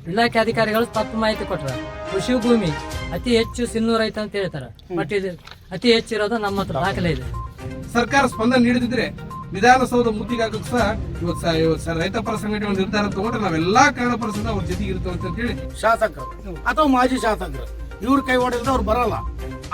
ಇಲಾಖೆ ಅಧಿಕಾರಿಗಳು ತಪ್ಪು ಮಾಹಿತಿ ಕೊಟ್ಟರು. ಕೃಷಿ ಭೂಮಿ ಅತಿ ಹೆಚ್ಚು ಸಿನ್ನೂರು ಐತೆ ಅಂತ ಹೇಳ್ತಾರೆ, ಬಟ್ ಇದು ಅತಿ ಹೆಚ್ಚು ಇರೋದು ನಮ್ಮ ಹತ್ರ ದಾಖಲೆ ಇದೆ. ಸರ್ಕಾರ ಸ್ಪಂದನೆ ನೀಡಿದ್ರೆ ವಿಧಾನಸೌಧ ಮುತ್ತಿಗಾಗಕ್ಕೆ ಸಹ ಇವತ್ತು ರೈತ ಪರ ಸಂಘಟನೆ ನಿರ್ಧಾರ ತಗೊಂಡ್ರೆ ನಾವೆಲ್ಲಾ ಕನ್ನಡ ಸಹ ಅವ್ರ ಜೊತೆಗೆ ಇರ್ತವೆ ಅಂತ ಹೇಳಿ ಶಾಸಕರು ಅಥವಾ ಮಾಜಿ ಶಾಸಕರು ಇವ್ರ ಕೈ ಹೊಡೆದ್ರೆ ಅವ್ರು ಬರಲ್ಲ.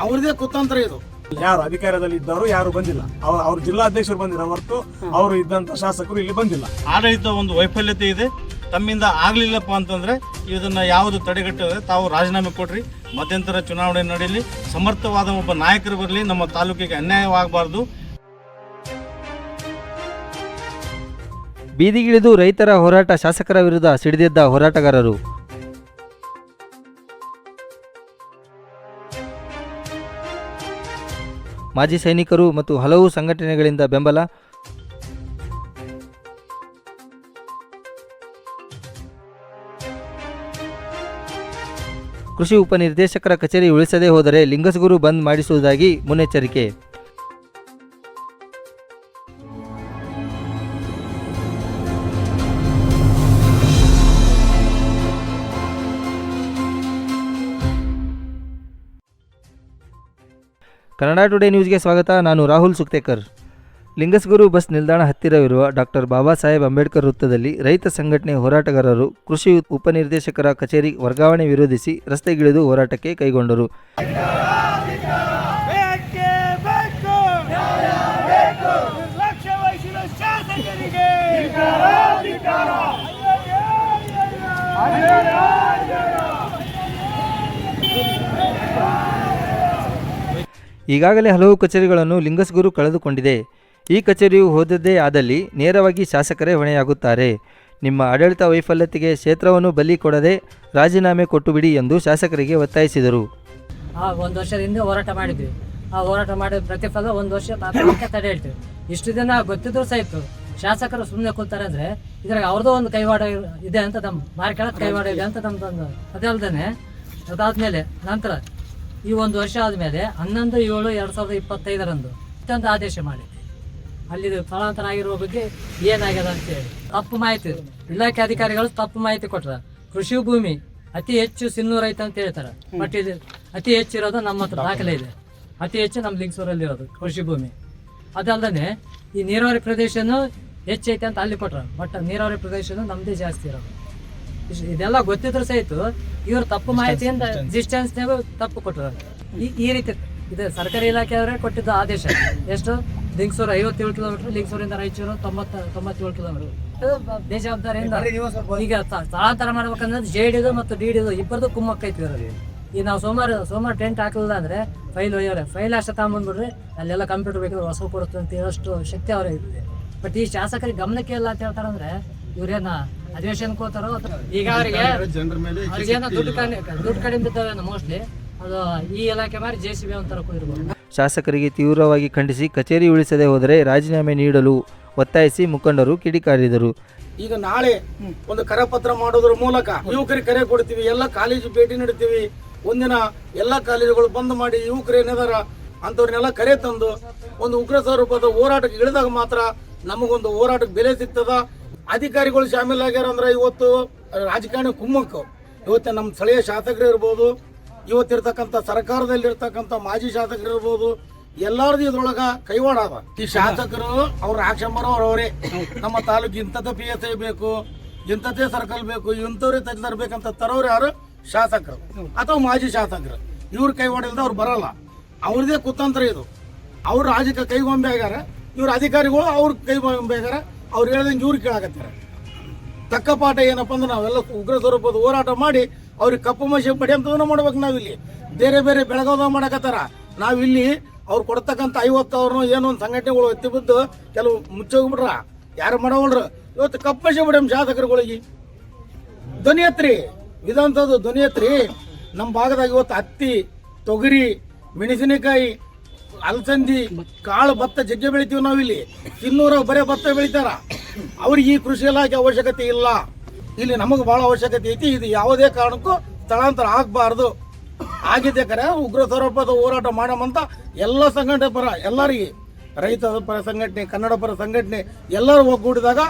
ಅವ್ರದೇ ಕುತಂತ್ರ ಇದು. ಯಾರು ಅಧಿಕಾರದಲ್ಲಿ ಇದ್ದವರು ಯಾರು ಬಂದಿಲ್ಲ, ಅವ್ರ ಜಿಲ್ಲಾಧ್ಯಕ್ಷರು ಬಂದಿರೋ ಹೊರತು ಅವರು ಇದ್ದಂತ ಶಾಸಕರು ಇಲ್ಲಿ ಬಂದಿಲ್ಲ. ಆಡಳಿತ ಒಂದು ವೈಫಲ್ಯತೆ ಇದೆ. ತಮ್ಮಿಂದ ಆಗ್ಲಿಲ್ಲಪ್ಪ ಅಂತಂದ್ರೆ ಇದನ್ನ ಯಾವುದು ತಡೆಗಟ್ಟದೆ ತಾವು ರಾಜೀನಾಮೆ ಕೊಡ್ರಿ, ಮಧ್ಯಂತರ ಚುನಾವಣೆ ನಡೆಯಲಿ, ಸಮರ್ಥವಾದ ಒಬ್ಬ ನಾಯಕರು ಬರಲಿ, ನಮ್ಮ ತಾಲೂಕಿಗೆ ಅನ್ಯಾಯವಾಗಬಾರ್ದು. ಬೀದಿಗಿಳಿದು ರೈತರ ಹೋರಾಟ, ಶಾಸಕರ ವಿರುದ್ಧ ಸಿಡಿದೆದ್ದ ಹೋರಾಟಗಾರರು. ಮಾಜಿ ಸೈನಿಕರು ಮತ್ತು ಹಲವು ಸಂಘಟನೆಗಳಿಂದ ಬೆಂಬಲ. ಕೃಷಿ ಉಪನಿರ್ದೇಶಕರ ಕಚೇರಿ ಉಳಿಸದೇ ಹೋದರೆ ಲಿಂಗಸಗೂರು ಬಂದ್ ಮಾಡಿಸುವುದಾಗಿ ಮುನ್ನೆಚ್ಚರಿಕೆ. ಕನ್ನಡ ಟುಡೇ ನ್ಯೂಸ್ಗೆ ಸ್ವಾಗತ. ನಾನು ರಾಹುಲ್ ಸುಕ್ತೇಕರ್. ಲಿಂಗಸಗೂರು ಬಸ್ ನಿಲ್ದಾಣ ಹತ್ತಿರವಿರುವ ಡಾಕ್ಟರ್ ಬಾಬಾ ಸಾಹೇಬ್ ಅಂಬೇಡ್ಕರ್ ವೃತ್ತದಲ್ಲಿ ರೈತ ಸಂಘಟನೆ ಹೋರಾಟಗಾರರು ಕೃಷಿ ಉಪನಿರ್ದೇಶಕರ ಕಚೇರಿ ವರ್ಗಾವಣೆ ವಿರೋಧಿಸಿ ರಸ್ತೆಗಿಳಿದು ಹೋರಾಟಕ್ಕೆ ಕೈಗೊಂಡರು. ಈಗಾಗಲೇ ಹಲವು ಕಚೇರಿಗಳನ್ನು ಲಿಂಗಸಗೂರು ಕಳೆದುಕೊಂಡಿದೆ. ಈ ಕಚೇರಿಯು ಹೋದದ್ದೇ ಆದಲ್ಲಿ ನೇರವಾಗಿ ಶಾಸಕರೇ ಹೊಣೆಯಾಗುತ್ತಾರೆ. ನಿಮ್ಮ ಆಡಳಿತ ವೈಫಲ್ಯತೆಗೆ ಕ್ಷೇತ್ರವನ್ನು ಬಲಿ ಕೊಡದೆ ರಾಜೀನಾಮೆ ಕೊಟ್ಟುಬಿಡಿ ಎಂದು ಶಾಸಕರಿಗೆ ಒತ್ತಾಯಿಸಿದರು. ಒಂದು ವರ್ಷದ ಹಿಂದೆ ಹೋರಾಟ ಮಾಡಿದ್ವಿ. ಆ ಹೋರಾಟ ಮಾಡಿದ ಪ್ರತಿಫಲ ಒಂದು ವರ್ಷ ತಾತ್ಕಾಲಿಕ ತಡೆ ಹೇಳ್ತೀವಿ. ಇಷ್ಟು ದಿನ ಗೊತ್ತಿದ್ರು ಸಹಿತ ಶಾಸಕರು ಸುಮ್ಮನೆ ಕೂತಾರೆ ಅಂದರೆ ಇದ್ರಾಗ ಅವ್ರದ್ದು ಒಂದು ಕೈವಾಡ ಇದೆ ಅಂತ ನಮ್ಮ ಮಾರ್ಕೆಟ್ ಕೈವಾಡ ಇದೆ ಅಂತ ನಮ್ದೊಂದು. ಅದಲ್ದೇ ಅದಾದ್ಮೇಲೆ ನಂತರ ಈ ಒಂದು ವರ್ಷ ಆದಮೇಲೆ 11/7/2025 ಇಷ್ಟೊಂದು ಆದೇಶ ಮಾಡಿದ್ವಿ. ಅಲ್ಲಿ ಸ್ಥಳಾಂತರ ಆಗಿರುವ ಬಗ್ಗೆ ಏನಾಗ್ಯದ ಅಂತೇಳಿ ತಪ್ಪು ಮಾಹಿತಿ ಇಲಾಖೆ ಅಧಿಕಾರಿಗಳು ತಪ್ಪು ಮಾಹಿತಿ ಕೊಟ್ಟರು. ಕೃಷಿ ಭೂಮಿ ಅತಿ ಹೆಚ್ಚು ಸಿನ್ನೂರು ಐತೆ ಅಂತ ಹೇಳ್ತಾರೆ, ಬಟ್ ಇದು ಅತಿ ಹೆಚ್ಚು ಇರೋದು ನಮ್ಮ ಹತ್ರ ದಾಖಲೆ ಇದೆ. ಅತಿ ಹೆಚ್ಚು ನಮ್ಮ ಲಿಂಗಸೂರಲ್ಲಿ ಇರೋದು ಕೃಷಿ ಭೂಮಿ. ಅದಲ್ಲದೆ ಈ ನೀರಾವರಿ ಪ್ರದೇಶನೂ ಹೆಚ್ಚೈತೆ ಅಂತ ಅಲ್ಲಿ ಕೊಟ್ಟರು, ಬಟ್ ನೀರಾವರಿ ಪ್ರದೇಶನೂ ನಮ್ಮದೇ ಜಾಸ್ತಿ ಇರೋದು. ಇದೆಲ್ಲ ಗೊತ್ತಿದ್ರು ಸಹಿತ ಇವರು ತಪ್ಪು ಮಾಹಿತಿಯಿಂದ ಡಿಸ್ಟೆನ್ಸ್ನಾಗ ತಪ್ಪು ಕೊಟ್ಟರು. ಈ ರೀತಿ ಇದು ಸರ್ಕಾರಿ ಇಲಾಖೆಯವರೇ ಕೊಟ್ಟಿದ್ದ ಆದೇಶ. ಎಷ್ಟು ಲಿಂಗಸೂರು 57 ಕಿಲೋಮೀಟರ್, ಲಿಂಗಸೂರಿಂದ ರಾಯಚೂರು 97 ಕಿಲೋಮೀಟರ್. ಬೇಜವಾಬ್ದಾರಿಯಿಂದ ಈಗ ಸ್ಥಳಾಂತರ ಮಾಡ್ಬೇಕಂದ್ರೆ JDದು ಮತ್ತು DDದು ಇಬ್ಬರದು ಕುಮ್ಮಕ್ಕೈತಿ ಇರೋದು. ಈಗ ನಾವು ಸೋಮವಾರ ಟೆಂಟ್ ಹಾಕಲಿಲ್ಲ ಅಂದ್ರೆ ಫೈಲ್ ಒಯ್ಯೋರೆ, ಫೈಲ್ ಅಷ್ಟೇ ತಗೊಂಡ್ಬಂದ್ಬಿಡ್ರಿ, ಅಲ್ಲೆಲ್ಲ ಕಂಪ್ಯೂಟರ್ ಬೇಕಿದ್ರೆ ಹೊಸ ಕೊಡುತ್ತೆ ಅಂತ ಹೇಳೋಷ್ಟು ಶಕ್ತಿ ಅವರೇ ಇದೆ. ಬಟ್ ಈ ಶಾಸಕರಿಗೆ ಗಮನಕ್ಕೆ ಇಲ್ಲ ಅಂತ ಹೇಳ್ತಾರಂದ್ರೆ ಇವ್ರೇನ ಅಧಿವೇಶನಕ್ಕೆ ಹೋಗ್ತಾರೋ ಈಗ ಅವ್ರಿಗೇನೋ ದುಡ್ಡು ಕಡಿಮೆ ಬಿದ್ದಾವೇನೋ ಮೋಸ್ಟ್ಲಿ. ಅದು ಈ ಇಲಾಖೆ ಮಾರಿ JCB ಒಂಥರ ಇರ್ಬೋದು. ಶಾಸಕರಿಗೆ ತೀವ್ರವಾಗಿ ಖಂಡಿಸಿ ಕಚೇರಿ ಉಳಿಸದೆ ಹೋದರೆ ರಾಜೀನಾಮೆ ನೀಡಲು ಒತ್ತಾಯಿಸಿ ಮುಖಂಡರು ಕಿಡಿಕಾರಿದರು. ಈಗ ನಾಳೆ ಒಂದು ಕರಪತ್ರ ಮಾಡೋದ್ರ ಮೂಲಕ ಯುವಕರಿಗೆ ಕರೆ ಕೊಡ್ತೀವಿ, ಎಲ್ಲ ಕಾಲೇಜು ಭೇಟಿ ನೀಡ್ತೀವಿ. ಒಂದಿನ ಎಲ್ಲ ಕಾಲೇಜುಗಳು ಬಂದ್ ಮಾಡಿ ಯುವಕರು ಏನಿದಾರ ಅಂತವ್ರನ್ನೆಲ್ಲ ಕರೆ ತಂದು ಒಂದು ಉಗ್ರ ಸ್ವರೂಪದ ಹೋರಾಟಕ್ಕೆ ಇಳಿದಾಗ ಮಾತ್ರ ನಮಗೊಂದು ಹೋರಾಟಕ್ಕೆ ಬೆಲೆ ಸಿಗ್ತದ. ಅಧಿಕಾರಿಗಳು ಶಾಮೀಲಾಗ್ಯಾರ ಅಂದ್ರೆ ಇವತ್ತು ರಾಜಕಾರಣಿ ಕುಮ್ಮಕ್ಕು. ಇವತ್ತು ನಮ್ಮ ಸ್ಥಳೀಯ ಶಾಸಕರು ಇರ್ಬೋದು, ಇವತ್ತಿರ್ತಕ್ಕಂಥ ಸರ್ಕಾರದಲ್ಲಿರ್ತಕ್ಕಂಥ ಮಾಜಿ ಶಾಸಕರು ಇರ್ಬೋದು, ಎಲ್ಲರದು ಇದ್ರೊಳಗ ಕೈವಾಡ ಅದ. ಈ ಶಾಸಕರು ಅವ್ರ ಆಕ್ಷನ್ ಬರೋರವರೇ. ನಮ್ಮ ತಾಲೂಕು ಇಂಥದ್ದೇ PSI ಬೇಕು, ಇಂಥದ್ದೇ ಸರ್ಕಲ್ ಬೇಕು, ಇಂಥವ್ರೇ ತರಬೇಕಂತ ತರೋರು ಯಾರು? ಶಾಸಕರು ಅಥವಾ ಮಾಜಿ ಶಾಸಕರು. ಇವ್ರ ಕೈವಾಡಿಲ್ದ ಅವ್ರು ಬರಲ್ಲ. ಅವ್ರದೇ ಕುತಂತ್ರ ಇದು. ಅವ್ರು ರಾಜಕೀಯ ಕೈಗೊಂಬೆ ಆಗ್ಯಾರ, ಇವ್ರ ಅಧಿಕಾರಿಗಳು ಅವ್ರ ಕೈಗೊಂಬೆ ಆಗ್ಯಾರ. ಅವ್ರು ಹೇಳ್ದಂಗೆ ಇವ್ರು ಕೇಳಾಕತ್ತಾರ. ತಕ್ಕ ಪಾಠ ಏನಪ್ಪ ಅಂದ್ರೆ ನಾವೆಲ್ಲ ಉಗ್ರ ಸ್ವರೂಪದ ಹೋರಾಟ ಮಾಡಿ ಅವ್ರಿಗೆ ಕಪ್ಪು ಮಸಿ ಬಡಿ ಅಂತ ಮಾಡ್ಬೇಕು. ನಾವಿಲ್ಲಿ ಬೇರೆ ಬೇರೆ ಬೆಳಗಾವ್ದಾಗ ಮಾಡಕತ್ತಾರ. ನಾವಿಲ್ಲಿ ಅವ್ರು ಕೊಡ್ತಕ್ಕಂಥ 50 ಏನೋ ಒಂದು ಸಂಘಟನೆಗಳು ಎತ್ತಿ ಬಿದ್ದು ಕೆಲವು ಮುಚ್ಚೋಗ್ಬಿಟ್ರ, ಯಾರು ಮಾಡೋವಲ್ರು. ಇವತ್ತು ಕಪ್ಪು ಮಸಿ ಬಡಿ ಶಾಸಕರುಗಳಿಗೆ ಧ್ವನಿ ಎತ್ರಿ, ವಿಧಾನಸೌಧ ಧ್ವನಿ ಎತ್ರಿ. ನಮ್ಮ ಭಾಗದಾಗ ಇವತ್ತು ಹತ್ತಿ, ತೊಗರಿ, ಮೆಣಸಿನಕಾಯಿ, ಅಲಸಂದಿ, ಕಾಳು, ಭತ್ತ ಜಗ್ಗೆ ಬೆಳಿತೀವಿ ನಾವಿಲ್ಲಿ. ಇನ್ನೂರ ಬರೇ ಭತ್ತ ಬೆಳಿತಾರ. ಅವ್ರಿಗೆ ಈ ಕೃಷಿ ಇಲಾಖೆ ಅವಶ್ಯಕತೆ ಇಲ್ಲ. ಇಲ್ಲಿ ನಮಗೆ ಭಾಳ ಅವಶ್ಯಕತೆ ಐತಿ. ಇದು ಯಾವುದೇ ಕಾರಣಕ್ಕೂ ಸ್ಥಳಾಂತರ ಆಗಬಾರ್ದು. ಆಗಿದ್ದೆ ಕರೆ ಉಗ್ರ ಸ್ವರೂಪದ ಹೋರಾಟ ಮಾಡಮಂತ ಎಲ್ಲ ಸಂಘಟನೆ ಪರ, ಎಲ್ಲರಿಗೆ ರೈತ ಪರ ಸಂಘಟನೆ, ಕನ್ನಡ ಪರ ಸಂಘಟನೆ ಎಲ್ಲರೂ ಒಗ್ಗೂಡಿದಾಗ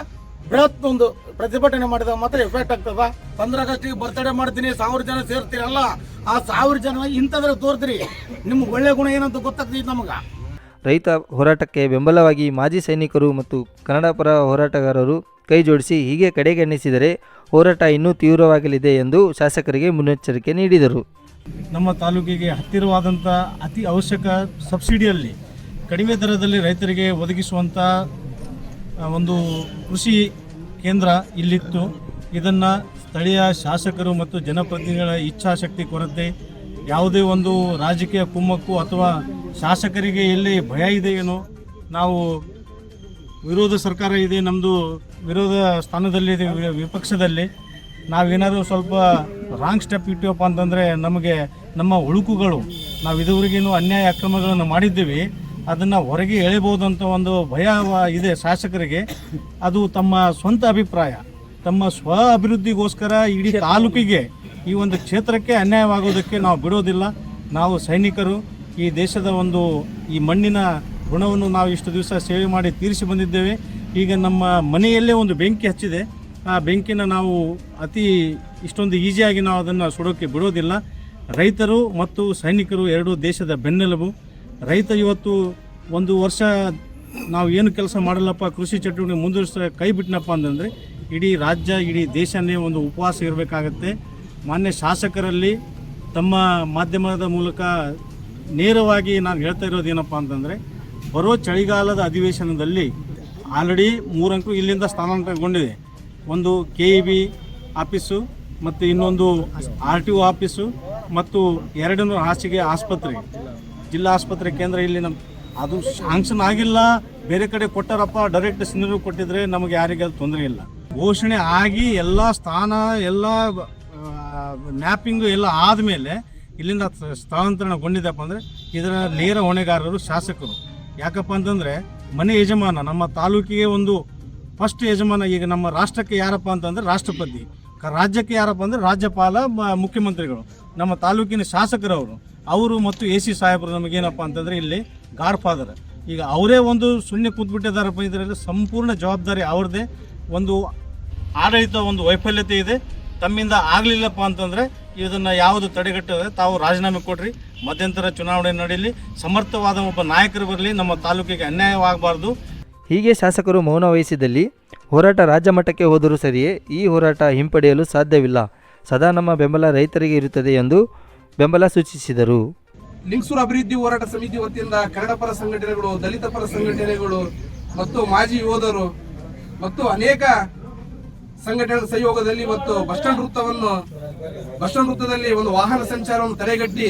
ಬೃಹತ್ ಒಂದು ಪ್ರತಿಭಟನೆ ಮಾಡಿದಾಗ ಮಾತ್ರ ಎಫೆಕ್ಟ್ ಆಗ್ತದ. 15 ಆಗಸ್ಟಿಗೆ ಬರ್ತಡೇ ಮಾಡ್ತೀನಿ, 1000 ಜನ ಸೇರ್ತೀರಲ್ಲ, ಆ 1000 ಜನ ಇಂಥದ್ರೆ ತೋರ್ತೀರಿ, ನಿಮ್ಗೆ ಒಳ್ಳೆ ಗುಣ ಏನಂತ ಗೊತ್ತಾಗ್ತದೆ ನಮಗ. ರೈತ ಹೋರಾಟಕ್ಕೆ ಬೆಂಬಲವಾಗಿ ಮಾಜಿ ಸೈನಿಕರು ಮತ್ತು ಕನ್ನಡ ಪರ ಹೋರಾಟಗಾರರು ಕೈ ಜೋಡಿಸಿ ಹೀಗೆ ಕಡೆಗಣಿಸಿದರೆ ಹೋರಾಟ ಇನ್ನೂ ತೀವ್ರವಾಗಲಿದೆ ಎಂದು ಶಾಸಕರಿಗೆ ಮುನ್ನೆಚ್ಚರಿಕೆ ನೀಡಿದರು. ನಮ್ಮ ತಾಲೂಕಿಗೆ ಹತ್ತಿರವಾದಂಥ ಅತಿ ಅವಶ್ಯಕ ಸಬ್ಸಿಡಿಯಲ್ಲಿ ಕಡಿಮೆ ದರದಲ್ಲಿ ರೈತರಿಗೆ ಒದಗಿಸುವಂಥ ಒಂದು ಕೃಷಿ ಕೇಂದ್ರ ಇಲ್ಲಿತ್ತು. ಇದನ್ನು ಸ್ಥಳೀಯ ಶಾಸಕರು ಮತ್ತು ಜನಪ್ರತಿನಿಧಿಗಳ ಇಚ್ಛಾಶಕ್ತಿ ಕೊರತೆ, ಯಾವುದೇ ಒಂದು ರಾಜಕೀಯ ಕುಮ್ಮಕ್ಕು ಅಥವಾ ಶಾಸಕರಿಗೆ ಎಲ್ಲಿ ಭಯ ಇದೆಯೇನೋ, ನಾವು ವಿರೋಧ ಸರ್ಕಾರ ಇದೆ, ನಮ್ಮದು ವಿರೋಧ ಸ್ಥಾನದಲ್ಲಿದೆ, ವಿಪಕ್ಷದಲ್ಲಿ ನಾವೇನಾದರೂ ಸ್ವಲ್ಪ ರಾಂಗ್ ಸ್ಟೆಪ್ ಇಟ್ಟಿವಪ್ಪ ಅಂತಂದರೆ ನಮಗೆ ನಮ್ಮ ಹುಳುಕುಗಳು, ನಾವು ಇದುವರೆಗೇನು ಅನ್ಯಾಯ ಅಕ್ರಮಗಳನ್ನು ಮಾಡಿದ್ದೀವಿ, ಅದನ್ನು ಹೊರಗೆ ಎಳೆಯಬಹುದಂತ ಒಂದು ಭಯ ಇದೆ ಶಾಸಕರಿಗೆ. ಅದು ತಮ್ಮ ಸ್ವಂತ ಅಭಿಪ್ರಾಯ, ತಮ್ಮ ಸ್ವ ಅಭಿವೃದ್ಧಿಗೋಸ್ಕರ ಇಡೀ ತಾಲೂಕಿಗೆ, ಈ ಒಂದು ಕ್ಷೇತ್ರಕ್ಕೆ ಅನ್ಯಾಯವಾಗೋದಕ್ಕೆ ನಾವು ಬಿಡೋದಿಲ್ಲ. ನಾವು ಸೈನಿಕರು, ಈ ದೇಶದ ಒಂದು ಈ ಮಣ್ಣಿನ ಋಣವನ್ನು ನಾವು ಇಷ್ಟು ದಿವಸ ಸೇವೆ ಮಾಡಿ ತೀರಿಸಿ ಬಂದಿದ್ದೇವೆ. ಈಗ ನಮ್ಮ ಮನೆಯಲ್ಲೇ ಒಂದು ಬೆಂಕಿ ಹಚ್ಚಿದೆ, ಆ ಬೆಂಕಿನ ನಾವು ಇಷ್ಟೊಂದು ಈಸಿಯಾಗಿ ನಾವು ಅದನ್ನು ಸುಡೋಕ್ಕೆ ಬಿಡೋದಿಲ್ಲ. ರೈತರು ಮತ್ತು ಸೈನಿಕರು ಎರಡೂ ದೇಶದ ಬೆನ್ನೆಲುಬು. ರೈತ ಇವತ್ತು ಒಂದು ವರ್ಷ ನಾವು ಏನು ಕೆಲಸ ಮಾಡಲ್ಲಪ್ಪ, ಕೃಷಿ ಚಟುವಟಿಕೆ ಮುಂದುವರಿಸ ಕೈ ಬಿಟ್ಟನಪ್ಪ ಅಂತಂದರೆ ಇಡೀ ರಾಜ್ಯ, ಇಡೀ ದೇಶನೇ ಒಂದು ಉಪವಾಸ ಇರಬೇಕಾಗತ್ತೆ. ಮಾನ್ಯ ಶಾಸಕರಲ್ಲಿ ತಮ್ಮ ಮಾಧ್ಯಮದ ಮೂಲಕ ನೇರವಾಗಿ ನಾನು ಹೇಳ್ತಾ ಇರೋದೇನಪ್ಪ ಅಂತಂದರೆ, ಬರೋ ಚಳಿಗಾಲದ ಅಧಿವೇಶನದಲ್ಲಿ ಆಲ್ರೆಡಿ 3 ಅಂಕು ಇಲ್ಲಿಂದ ಸ್ಥಾನಾಂತರಗೊಂಡಿದೆ. ಒಂದು KEB ಆಫೀಸು ಮತ್ತು ಇನ್ನೊಂದು RTO ಆಫೀಸು ಮತ್ತು 200 ಹಾಸಿಗೆ ಆಸ್ಪತ್ರೆ, ಜಿಲ್ಲಾ ಆಸ್ಪತ್ರೆ ಕೇಂದ್ರ ಇಲ್ಲಿ ಅದು ಶಾಂಕ್ಷನ್ ಆಗಿಲ್ಲ. ಬೇರೆ ಕಡೆ ಕೊಟ್ಟಾರಪ್ಪ, ಡೈರೆಕ್ಟ್ ಸಿಂಧನೂರು ಕೊಟ್ಟಿದ್ರೆ ನಮಗೆ ಯಾರಿಗೆ ಅದು ತೊಂದರೆ ಇಲ್ಲ. ಘೋಷಣೆ ಆಗಿ ಎಲ್ಲ ಸ್ಥಾನ ಎಲ್ಲ ಮ್ಯಾಪಿಂಗು ಎಲ್ಲ ಆದಮೇಲೆ ಇಲ್ಲಿಂದ ಸ್ಥಳಾಂತರಗೊಂಡಿದ್ದಪ್ಪ ಅಂದರೆ ಇದರ ನೇರ ಹೊಣೆಗಾರರು ಶಾಸಕರು. ಯಾಕಪ್ಪ ಅಂತಂದರೆ ಮನೆ ಯಜಮಾನ, ನಮ್ಮ ತಾಲೂಕಿಗೆ ಒಂದು ಫಸ್ಟ್ ಯಜಮಾನ ಈಗ ನಮ್ಮ ರಾಷ್ಟ್ರಕ್ಕೆ ಯಾರಪ್ಪ ಅಂತಂದರೆ ರಾಷ್ಟ್ರಪತಿ, ರಾಜ್ಯಕ್ಕೆ ಯಾರಪ್ಪ ಅಂದರೆ ರಾಜ್ಯಪಾಲ, ಮುಖ್ಯಮಂತ್ರಿಗಳು. ನಮ್ಮ ತಾಲೂಕಿನ ಶಾಸಕರವರು, ಅವರು ಮತ್ತು AC ಸಾಹೇಬರು ನಮಗೇನಪ್ಪ ಅಂತಂದರೆ ಇಲ್ಲಿ ಗಾಡ್ ಫಾದರ್. ಈಗ ಅವರೇ ಒಂದು ಸುಮ್ಮನೆ ಕೂತ್ಬಿಟ್ಟಿದ್ದಾರಪ್ಪ, ಇದರಲ್ಲಿ ಸಂಪೂರ್ಣ ಜವಾಬ್ದಾರಿ ಅವ್ರದ್ದೇ. ಒಂದು ಆಡಳಿತ ಒಂದು ವೈಫಲ್ಯತೆ ಇದೆ, ತಮ್ಮಿಂದ ಆಗಲಿಲ್ಲಪ್ಪ ಅಂತಂದರೆ ಇದನ್ನು ಯಾವುದು ತಡೆಗಟ್ಟದೆ ತಾವು ರಾಜೀನಾಮೆ ಕೊಡ್ರಿ, ಮಧ್ಯಂತರ ಚುನಾವಣೆ ನಡೀಲಿ, ಸಮರ್ಥವಾದ ಒಬ್ಬ ನಾಯಕರು ಬರಲಿ, ನಮ್ಮ ತಾಲೂಕಿಗೆ ಅನ್ಯಾಯವಾಗಬಾರ್ದು. ಹೀಗೆ ಶಾಸಕರು ಮೌನ ವಹಿಸಿದಲ್ಲಿ ಹೋರಾಟ ರಾಜ್ಯ ಮಟ್ಟಕ್ಕೆ ಹೋದರೂ ಸರಿಯೇ ಈ ಹೋರಾಟ ಹಿಂಪಡೆಯಲು ಸಾಧ್ಯವಿಲ್ಲ. ಸದಾ ನಮ್ಮ ಬೆಂಬಲ ರೈತರಿಗೆ ಇರುತ್ತದೆ ಎಂದು ಬೆಂಬಲ ಸೂಚಿಸಿದರು. ಲಿಂಗಸೂರು ಅಭಿವೃದ್ಧಿ ಹೋರಾಟ ಸಮಿತಿ ವತಿಯಿಂದ ಕನ್ನಡ ಪರ ಸಂಘಟನೆಗಳು, ದಲಿತ ಪರ ಸಂಘಟನೆಗಳು ಮತ್ತು ಮಾಜಿ ಯೋಧರು ಮತ್ತು ಅನೇಕ ಸಂಘಟನೆಗಳ ಸಹಯೋಗದಲ್ಲಿ ಇವತ್ತು ಬಸ್ ಸ್ಟ್ಯಾಂಡ್ ವೃತ್ತದಲ್ಲಿ ಒಂದು ವಾಹನ ಸಂಚಾರವನ್ನು ತಡೆಗಟ್ಟಿ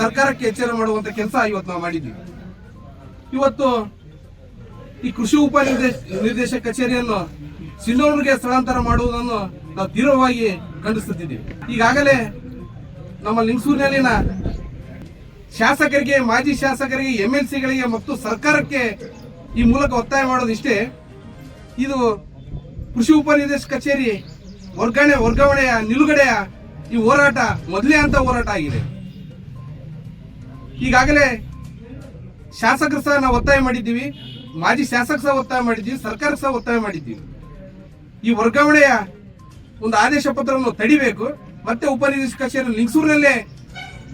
ಸರ್ಕಾರಕ್ಕೆ ಎಚ್ಚರ ಮಾಡುವಂತ ಕೆಲಸ ಇವತ್ತು ನಾವು ಮಾಡಿದ್ದೀವಿ. ಇವತ್ತು ಈ ಕೃಷಿ ನಿರ್ದೇಶಕ ಕಚೇರಿಯನ್ನು ಸಿಂಧನೂರಿಗೆ ಸ್ಥಳಾಂತರ ಮಾಡುವುದನ್ನು ನಾವು ತೀವ್ರವಾಗಿ ಖಂಡಿಸುತ್ತಿದ್ದೀವಿ. ಈಗಾಗಲೇ ನಮ್ಮ ಲಿಂಗಸೂರಿನಲ್ಲಿನ ಶಾಸಕರಿಗೆ, ಮಾಜಿ ಶಾಸಕರಿಗೆ, MLCಗಳಿಗೆ ಮತ್ತು ಸರ್ಕಾರಕ್ಕೆ ಈ ಮೂಲಕ ಒತ್ತಾಯ ಮಾಡೋದಿಷ್ಟೇ, ಇದು ಕೃಷಿ ಉಪನಿರ್ದೇಶಕ ಕಚೇರಿ ವರ್ಗಾವಣೆಯ ನಿಲುಗಡೆಯ ಈ ಹೋರಾಟ ಮೊದಲೇ ಅಂತ ಹೋರಾಟ ಆಗಿದೆ. ಈಗಾಗಲೇ ಶಾಸಕರು ಸಹ ನಾವು ಒತ್ತಾಯ ಮಾಡಿದ್ದೀವಿ, ಮಾಜಿ ಶಾಸಕ ಸಹ ಒತ್ತಾಯ ಮಾಡಿದ್ದೀವಿ, ಸರ್ಕಾರ ಸಹ ಒತ್ತಾಯ ಮಾಡಿದ್ದೀವಿ. ಈ ವರ್ಗಾವಣೆಯ ಒಂದು ಆದೇಶ ಪತ್ರವನ್ನು ತಡಿಬೇಕು, ಮತ್ತೆ ಉಪನಿರ್ದೇಶಕ ಕಚೇರಿ ಲಿಂಗಸೂರಿನಲ್ಲೇ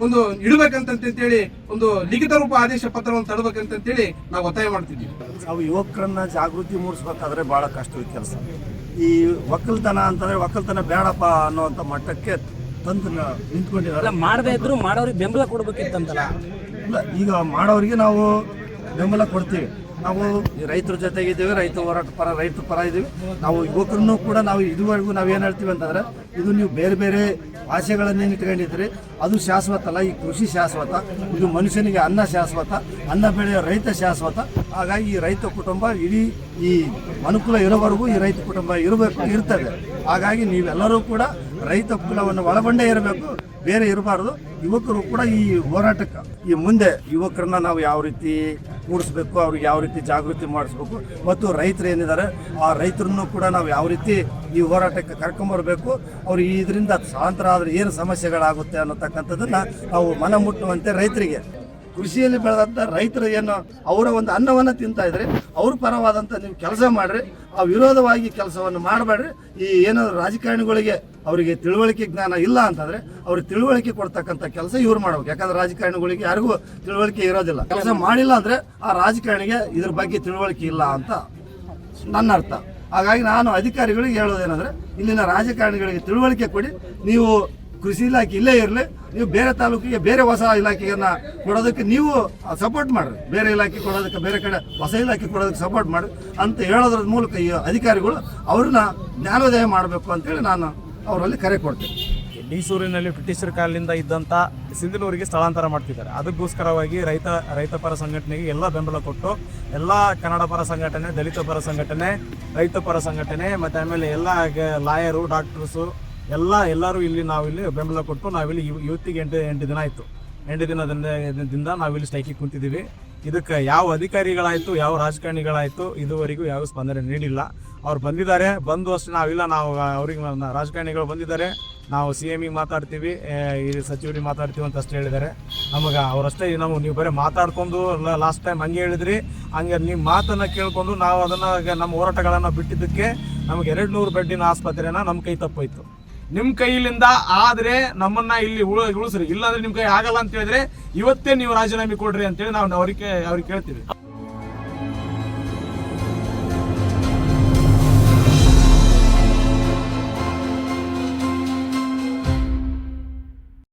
ಒಂದು ಇಡಬೇಕಂತೇಳಿ ಒಂದು ಲಿಖಿತ ರೂಪ ಆದೇಶ ಪತ್ರವನ್ನು ತಡಬೇಕಂತೇಳಿ ನಾವು ಒತ್ತಾಯ ಮಾಡ್ತಿದ್ದೀವಿ. ನಾವು ಯುವಕರನ್ನ ಜಾಗೃತಿ ಮೂಡಿಸ್ಬೇಕಾದ್ರೆ ಬಹಳ ಕಷ್ಟದ ಕೆಲಸ. ಈ ಒಕ್ಕಲ್ತನ ಅಂತಂದ್ರೆ ಒಕ್ಕಲ್ತನ ಬೇಡಪ್ಪ ಅನ್ನೋಂಥ ಮಟ್ಟಕ್ಕೆ ತಂದು ನಿಂತ್ಕೊಂಡಿದ್ದಾರೆ. ಮಾಡದೇ ಇದ್ರು ಮಾಡೋರಿಗೆ ಬೆಂಬಲ ಕೊಡ್ಬೇಕಿತ್ತಂತಲ್ಲ. ಈಗ ಮಾಡೋರಿಗೆ ನಾವು ಬೆಂಬಲ ಕೊಡ್ತೀವಿ. ನಾವು ರೈತರ ಜೊತೆಗಿದ್ದೀವಿ, ರೈತರ ಪರ ಇದ್ದೀವಿ. ನಾವು ಯುವಕರನ್ನು ಕೂಡ ನಾವು ಇದುವರೆಗೂ ನಾವು ಏನು ಹೇಳ್ತೀವಿ ಅಂತಂದ್ರೆ, ಇದು ನೀವು ಬೇರೆ ಬೇರೆ ಭಾಷೆಗಳನ್ನೇ ಇಟ್ಕೊಂಡಿದ್ರಿ, ಅದು ಶಾಶ್ವತ ಅಲ್ಲ. ಈ ಕೃಷಿ ಶಾಶ್ವತ, ಇದು ಮನುಷ್ಯನಿಗೆ ಅನ್ನ ಶಾಶ್ವತ, ಅನ್ನ ಬೆಳೆಯೋ ರೈತ ಶಾಶ್ವತ. ಹಾಗಾಗಿ ಈ ರೈತ ಕುಟುಂಬ ಇಡೀ ಈ ಅನುಕೂಲ ಇರೋವರೆಗೂ ಈ ರೈತ ಕುಟುಂಬ ಇರ್ತದೆ. ಹಾಗಾಗಿ ನೀವೆಲ್ಲರೂ ಕೂಡ ರೈತ ಕುಲವನ್ನು ಒಳಗೊಂಡೇ ಇರಬೇಕು, ಬೇರೆ ಇರಬಾರ್ದು. ಯುವಕರು ಕೂಡ ಈ ಹೋರಾಟಕ್ಕೆ ಈ ಮುಂದೆ ಯುವಕರನ್ನ ನಾವು ಯಾವ ರೀತಿ ಕೂಡಿಸ್ಬೇಕು, ಅವ್ರಿಗೆ ಯಾವ ರೀತಿ ಜಾಗೃತಿ ಮಾಡಿಸ್ಬೇಕು, ಮತ್ತು ರೈತರು ಏನಿದ್ದಾರೆ ಆ ರೈತರನ್ನು ಕೂಡ ನಾವು ಯಾವ ರೀತಿ ಈ ಹೋರಾಟಕ್ಕೆ ಕರ್ಕೊಂಬರ್ಬೇಕು, ಅವ್ರು ಇದರಿಂದ ಸ್ಥಳಾಂತರ ಆದರೆ ಏನು ಸಮಸ್ಯೆಗಳಾಗುತ್ತೆ ಅನ್ನೋತಕ್ಕಂಥದ್ದನ್ನು ನಾವು ಮನ ಮುಟ್ಟುವಂತೆ ರೈತರಿಗೆ ಕೃಷಿಯಲ್ಲಿ ಬೆಳೆದಂಥ ರೈತರು ಏನು ಅವರ ಒಂದು ಅನ್ನವನ್ನು ತಿಂತಾ ಇದ್ರೆ ಅವ್ರ ಪರವಾದಂಥ ನೀವು ಕೆಲಸ ಮಾಡಿರಿ, ಆ ವಿರೋಧವಾಗಿ ಕೆಲಸವನ್ನು ಮಾಡಬೇಡ್ರಿ. ಈ ಏನಾದ್ರು ರಾಜಕಾರಣಿಗಳಿಗೆ ಅವರಿಗೆ ತಿಳುವಳಿಕೆ ಜ್ಞಾನ ಇಲ್ಲ ಅಂತಂದ್ರೆ ಅವ್ರಿಗೆ ತಿಳುವಳಿಕೆ ಕೊಡ್ತಕ್ಕಂಥ ಕೆಲಸ ಇವ್ರು ಮಾಡ್ಬೇಕು. ಯಾಕಂದ್ರೆ ರಾಜಕಾರಣಿಗಳಿಗೆ ಯಾರಿಗೂ ತಿಳುವಳಿಕೆ ಇರೋದಿಲ್ಲ. ಕೆಲಸ ಮಾಡಿಲ್ಲ ಅಂದ್ರೆ ಆ ರಾಜಕಾರಣಿಗೆ ಇದ್ರ ಬಗ್ಗೆ ತಿಳುವಳಿಕೆ ಇಲ್ಲ ಅಂತ ನನ್ನ ಅರ್ಥ. ಹಾಗಾಗಿ ನಾನು ಅಧಿಕಾರಿಗಳಿಗೆ ಹೇಳೋದೇನೆಂದ್ರೆ ಇಲ್ಲಿನ ರಾಜಕಾರಣಿಗಳಿಗೆ ತಿಳುವಳಿಕೆ ಕೊಡಿ. ನೀವು ಕೃಷಿ ಇಲಾಖೆ ಇಲ್ಲೇ ಇರಲಿ, ನೀವು ಬೇರೆ ತಾಲೂಕಿಗೆ ಬೇರೆ ಹೊಸ ಇಲಾಖೆಯನ್ನ ಕೊಡೋದಕ್ಕೆ ನೀವು ಸಪೋರ್ಟ್ ಮಾಡ್ರಿ. ಬೇರೆ ಇಲಾಖೆ ಕೊಡೋದಕ್ಕೆ, ಬೇರೆ ಕಡೆ ಹೊಸ ಇಲಾಖೆ ಕೊಡೋದಕ್ಕೆ ಸಪೋರ್ಟ್ ಮಾಡ್ರಿ ಅಂತ ಹೇಳೋದ್ರ ಮೂಲಕ ಈ ಅಧಿಕಾರಿಗಳು ಅವ್ರನ್ನ ಜ್ಞಾನೋದಯ ಮಾಡಬೇಕು ಅಂತೇಳಿ ನಾನು ಅವರಲ್ಲಿ ಕರೆ ಕೊಡ್ತೇನೆ. ಮೈಸೂರಿನಲ್ಲಿ ಬ್ರಿಟಿಷರ ಕಾಲದಿಂದ ಇದ್ದಂಥ ಸಿಂಧನೂರಿಗೆ ಸ್ಥಳಾಂತರ ಮಾಡ್ತಿದ್ದಾರೆ. ಅದಕ್ಕೋಸ್ಕರವಾಗಿ ರೈತ ಪರ ಸಂಘಟನೆಗೆ ಎಲ್ಲ ಬೆಂಬಲ ಕೊಟ್ಟು ಎಲ್ಲ ಕನ್ನಡ ಪರ ಸಂಘಟನೆ, ದಲಿತ ಪರ ಸಂಘಟನೆ, ರೈತ ಪರ ಸಂಘಟನೆ ಮತ್ತು ಆಮೇಲೆ ಎಲ್ಲ ಲಾಯರು, ಡಾಕ್ಟರ್ಸು ಎಲ್ಲರೂ ನಾವಿಲ್ಲಿ ಬೆಂಬಲ ಕೊಟ್ಟು ನಾವಿಲ್ಲಿ ಇವತ್ತಿಗೆ 8 ದಿನ ಆಯಿತು. 8 ದಿನದಿಂದ ನಾವಿಲ್ಲಿ ಸ್ಟ್ರೈಕಿಗೆ ಕುಂತಿದ್ದೀವಿ. ಇದಕ್ಕೆ ಯಾವ ಅಧಿಕಾರಿಗಳಾಯಿತು, ಯಾವ ರಾಜಕಾರಣಿಗಳಾಯಿತು ಇದುವರೆಗೂ ಯಾವ ಸ್ಪಂದನೆ ನೀಡಿಲ್ಲ. ಅವ್ರು ಬಂದಿದ್ದಾರೆ, ಬಂದು ಅಷ್ಟೇ ನಾವು ಅವ್ರಿಗೆ ರಾಜಕಾರಣಿಗಳು ಬಂದಿದ್ದಾರೆ, ನಾವು CM ಮಾತಾಡ್ತೀವಿ, ಈ ಸಚಿವರಿಗೆ ಮಾತಾಡ್ತೀವಿ ಅಂತ ಅಷ್ಟೇ ಹೇಳಿದ್ದಾರೆ. ನಮಗೆ ಅವರಷ್ಟೇ ನೀವು ಬರೀ ಮಾತಾಡ್ಕೊಂಡು ಲಾಸ್ಟ್ ಟೈಮ್ ಹಂಗೆ ಹೇಳಿದ್ರಿ, ಹಂಗೆ ನಿಮ್ಮ ಮಾತನ್ನು ಕೇಳಿಕೊಂಡು ನಾವು ಅದನ್ನು ನಮ್ಮ ಹೋರಾಟಗಳನ್ನು ಬಿಟ್ಟಿದ್ದಕ್ಕೆ ನಮಗೆ 200 ಬೆಡ್ಡಿನ ಆಸ್ಪತ್ರೆನ ನಮ್ಮ ಕೈ ತಪ್ಪೋಯ್ತು. ನಿಮ್ಮ ಕೈಲಿಂದ ಆದರೆ ನಮ್ಮನ್ನ ಇಲ್ಲಿ ಉಳಿಸ್ರಿ, ಇಲ್ಲಾಂದ್ರೆ ನಿಮ್ಮ ಕೈ ಆಗಲ್ಲ ಅಂತ ಹೇಳಿದ್ರೆ ಇವತ್ತೇ ನೀವು ರಾಜೀನಾಮೆ ಕೊಡ್ರಿ ಅಂತೇಳಿ ನಾವು ಅವ್ರಿಗೆ ಕೇಳ್ತೀವಿ.